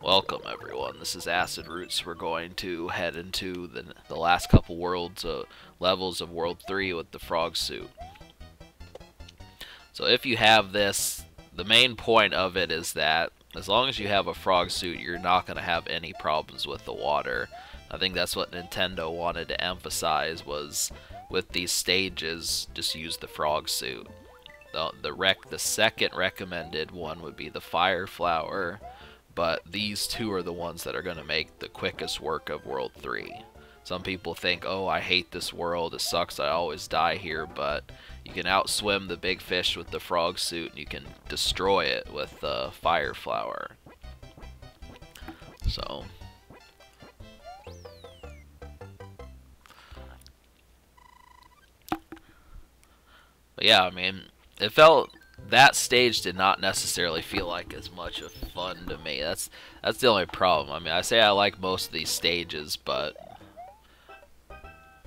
Welcome everyone, this is Acid Roots. We're going to head into the last couple levels of World 3 with the frog suit. So if you have this, the main point of it is that as long as you have a frog suit, you're not going to have any problems with the water. I think that's what Nintendo wanted to emphasize, was with these stages, just use the frog suit. The second recommended one would be the fire flower, but these two are the ones that are going to make the quickest work of World 3. Some people think, oh, I hate this world, it sucks, I always die here, but you can outswim the big fish with the frog suit, and you can destroy it with the fire flower. So, but yeah, I mean, that stage did not necessarily feel like as much of fun to me. That's the only problem. I mean, I say I like most of these stages, but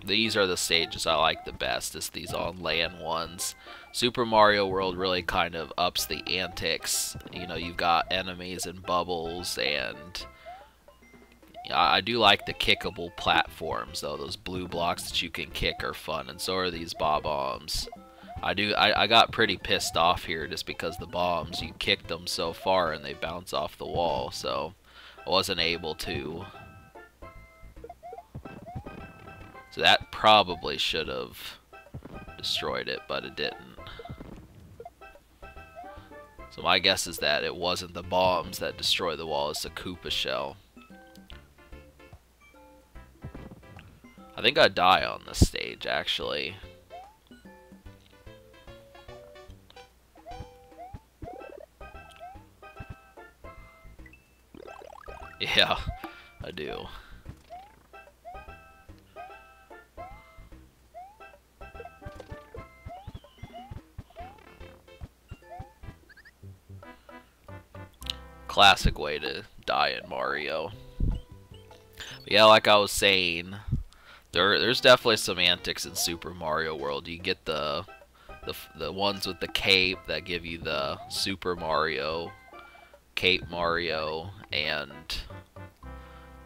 these are the stages I like the best, is these on land ones. Super Mario World really kind of ups the antics. You know, you've got enemies and bubbles, and I do like the kickable platforms, though. Those blue blocks that you can kick are fun, and so are these bob-ombs. I got pretty pissed off here just because the bombs, you kicked them so far and they bounce off the wall, so I wasn't able to. So that probably should have destroyed it, but it didn't. So my guess is that it wasn't the bombs that destroy the wall, it's the Koopa shell. I think I die on this stage, actually. Yeah, I do. Classic way to die in Mario. But yeah, like I was saying, there's definitely some antics in Super Mario World. You get the ones with the cape that give you the Super Mario, Cape Mario, and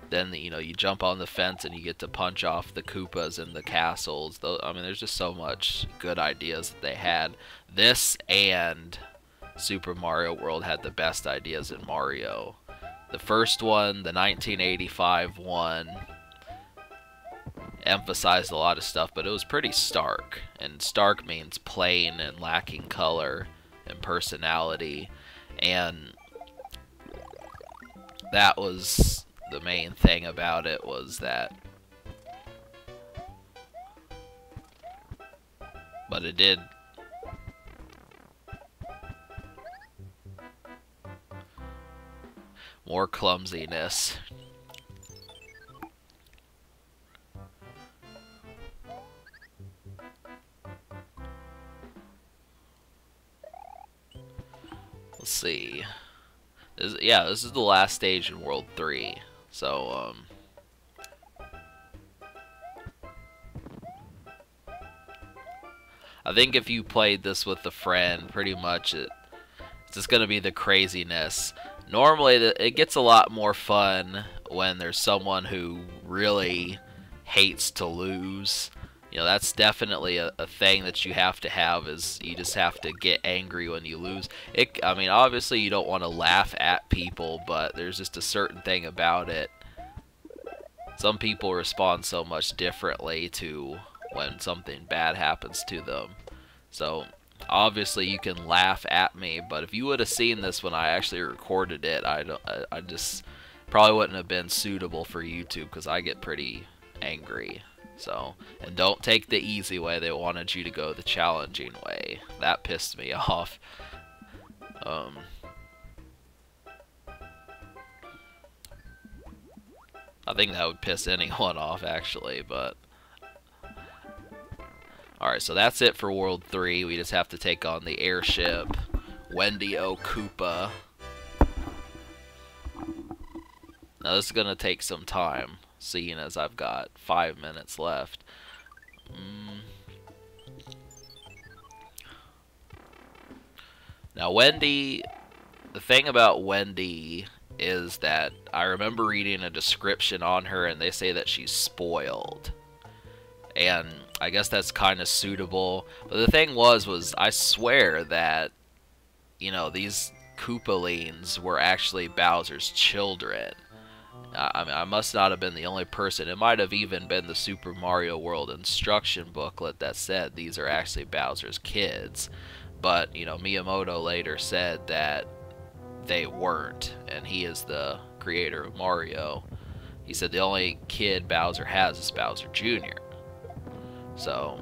then you jump on the fence and you get to punch off the Koopas in the castles. I mean, there's just so much good ideas that they had. This and Super Mario World had the best ideas in Mario. The first one, the 1985 one, emphasized a lot of stuff, but it was pretty stark. And stark means plain and lacking color and personality. And that was the main thing about it, was that. But it did. More clumsiness. Let's see. This is the last stage in World 3. So, I think if you played this with a friend, pretty much it's just going to be the craziness. Normally, it gets a lot more fun when there's someone who really hates to lose. You know, that's definitely a thing that you have to have, is you just have to get angry when you lose. I mean, obviously you don't want to laugh at people, but there's just a certain thing about it. Some people respond so much differently to when something bad happens to them. So, obviously you can laugh at me, but if you would have seen this when I actually recorded it, I just probably wouldn't have been suitable for YouTube, because I get pretty angry. So, and don't take the easy way. They wanted you to go the challenging way. That pissed me off. I think that would piss anyone off, actually, but alright, so that's it for World 3. We just have to take on the airship, Wendy O. Koopa. Now this is going to take some time, seeing as I've got 5 minutes left. Now Wendy, the thing about Wendy is that I remember reading a description on her, and they say that she's spoiled. And I guess that's kind of suitable. But the thing was I swear that, you know, these koopalings were actually Bowser's children. I mean, I must not have been the only person. It might have even been the Super Mario World instruction booklet that said these are actually Bowser's kids. But, you know, Miyamoto later said that they weren't, and he is the creator of Mario. He said the only kid Bowser has is Bowser Jr. So,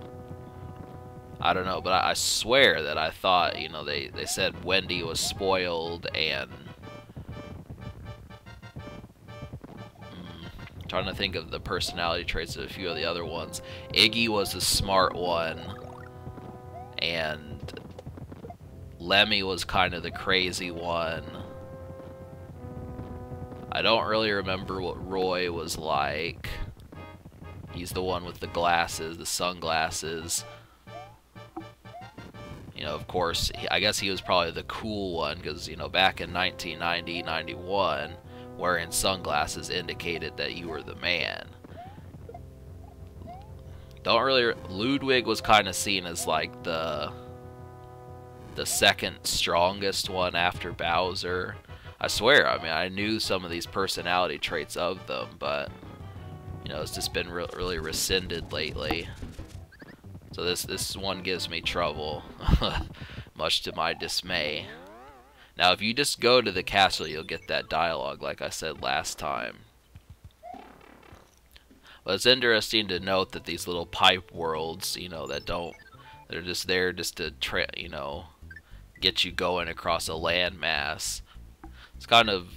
I don't know, but I swear that I thought, you know, they said Wendy was spoiled, and I'm trying to think of the personality traits of a few of the other ones. Iggy was the smart one, and Lemmy was kind of the crazy one. I don't really remember what Roy was like. He's the one with the glasses, the sunglasses. You know, of course, I guess he was probably the cool one, because, you know, back in 1990, 91, wearing sunglasses indicated that you were the man. Ludwig was kind of seen as like the second strongest one after Bowser. I swear, I mean, I knew some of these personality traits of them, but, you know, it's just been really rescinded lately. So this one gives me trouble, much to my dismay. Now, if you just go to the castle, you'll get that dialogue, like I said last time. But it's interesting to note that these little pipe worlds, you know, they're just there just to, you know, get you going across a landmass. It's kind of,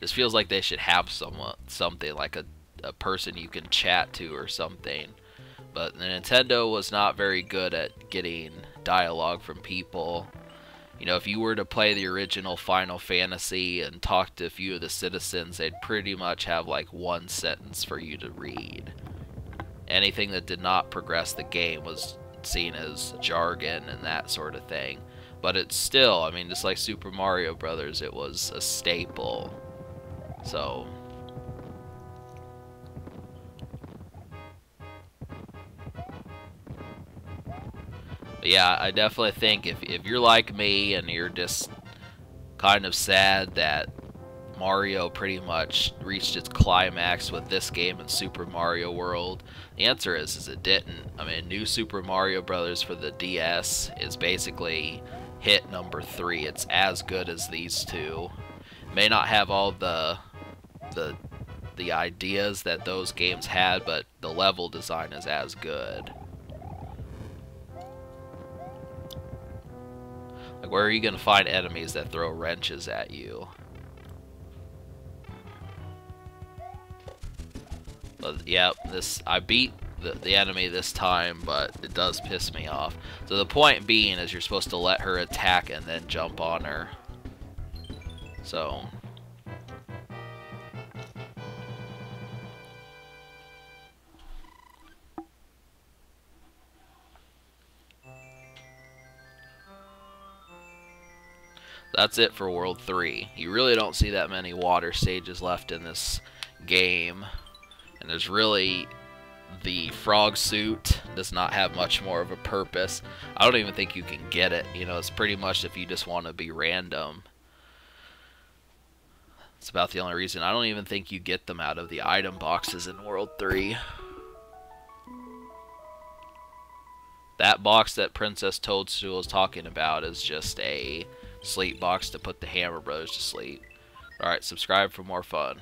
this feels like they should have something like a person you can chat to or something. But the Nintendo was not very good at getting dialogue from people. You know, if you were to play the original Final Fantasy and talk to a few of the citizens, they'd pretty much have like one sentence for you to read. Anything that did not progress the game was seen as jargon and that sort of thing. But it's still, I mean, just like Super Mario Brothers, it was a staple. So, but yeah, I definitely think if you're like me and you're just kind of sad that Mario pretty much reached its climax with this game in Super Mario World, the answer is it didn't. I mean, New Super Mario Brothers for the DS is basically hit number 3. It's as good as these two. May not have all the ideas that those games had, but the level design is as good. Like, where are you gonna find enemies that throw wrenches at you? But yeah, I beat the enemy this time, but it does piss me off. So the point being is you're supposed to let her attack and then jump on her. So that's it for World 3. You really don't see that many water stages left in this game. And there's really, the frog suit does not have much more of a purpose. I don't even think you can get it. You know, it's pretty much if you just want to be random. It's about the only reason. I don't even think you get them out of the item boxes in World 3. That box that Princess Toadstool is talking about is just a sleep box to put the Hammer Brothers to sleep. Alright, subscribe for more fun.